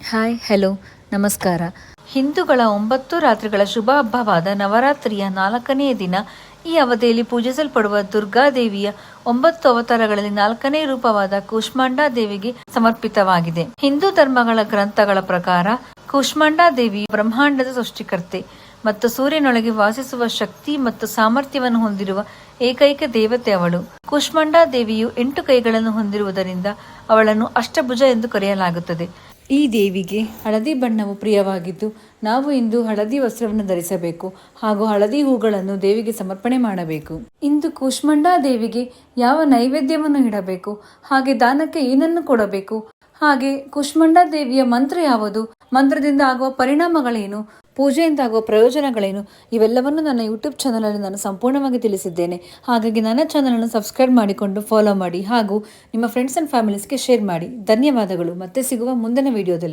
Hi hello ನಮಸ್ಕಾರ. ಹಿಂದೂಗಳ 9 ರಾತ್ರಿಗಳ ಶುಭ ಹಬ್ಬವಾದ ನವರಾತ್ರಿಯ 4ನೇ ದಿನ ಈ ಅವಧಿಯಲ್ಲಿ ಪೂಜಿಸಲ್ಪಡುವ ದುರ್ಗಾದೇವಿಯ 9 ಅವತಾರಗಳಲ್ಲಿ 4ನೇ ರೂಪವಾದ ಕೂಷ್ಮಾಂಡಾ ದೇವಿಗೆ ಸಮರ್ಪಿತವಾಗಿದೆ. ಹಿಂದೂ ಧರ್ಮಗಳ ಗ್ರಂಥಗಳ ಪ್ರಕಾರ ಕೂಷ್ಮಾಂಡಾ ದೇವಿ ಬ್ರಹ್ಮಾಂಡದ ಸೃಷ್ಟಿಕರ್ತೆ ಮತ್ತು ಸೂರ್ಯನೊಳಗೆ ವಾಸಿಸುವ ಶಕ್ತಿ ಮತ್ತು ಸಾಮರ್ಥ್ಯವನ್ನು ಹೊಂದಿರುವ ಏಕೈಕ ದೇವತೆ ಅವಳು. ಕೂಷ್ಮಾಂಡಾ ದೇವಿಯು 8 ಕೈಗಳನ್ನು ಹೊಂದಿರುವುದರಿಂದ ಅವಳನ್ನು ಅಷ್ಟಭುಜ ಎಂದು ಕರೆಯಲಾಗುತ್ತದೆ. ಈ ದೇವಿಗೆ ಹಳದಿ ಬಣ್ಣವು ಪ್ರಿಯವಾಗಿದ್ದು ನಾವು ಇಂದು ಹಳದಿ ವಸ್ತ್ರವನ್ನು ಧರಿಸಬೇಕು ಹಾಗೂ ಹಳದಿ ಹೂಗಳನ್ನು ದೇವಿಗೆ ಸಮರ್ಪಣೆ ಮಾಡಬೇಕು. ಇಂದು ಕೂಷ್ಮಾಂಡಾ ದೇವಿಗೆ ಯಾವ ನೈವೇದ್ಯವನ್ನು ಇಡಬೇಕು, ಹಾಗೆ ದಾನಕ್ಕೆ ಏನನ್ನು ಕೊಡಬೇಕು, ಹಾಗೆ ಕೂಷ್ಮಾಂಡಾ ದೇವಿಯ ಮಂತ್ರ ಯಾವುದು, ಮಂತ್ರದಿಂದ ಆಗುವ ಪರಿಣಾಮಗಳೇನು, ಪೂಜೆಯಿಂದ ಆಗುವ ಪ್ರಯೋಜನಗಳೇನು, ಇವೆಲ್ಲವನ್ನು ನನ್ನ ಯೂಟ್ಯೂಬ್ ಚಾನಲಲ್ಲಿ ನಾನು ಸಂಪೂರ್ಣವಾಗಿ ತಿಳಿಸಿದ್ದೇನೆ. ಹಾಗಾಗಿ ನನ್ನ ಚಾನಲನ್ನು ಸಬ್ಸ್ಕ್ರೈಬ್ ಮಾಡಿಕೊಂಡು ಫಾಲೋ ಮಾಡಿ ಹಾಗೂ ನಿಮ್ಮ ಫ್ರೆಂಡ್ಸ್ ಅಂಡ್ ಫ್ಯಾಮಿಲೀಸ್ಗೆ ಶೇರ್ ಮಾಡಿ. ಧನ್ಯವಾದಗಳು. ಮತ್ತೆ ಸಿಗುವ ಮುಂದಿನ ವಿಡಿಯೋದಲ್ಲಿ.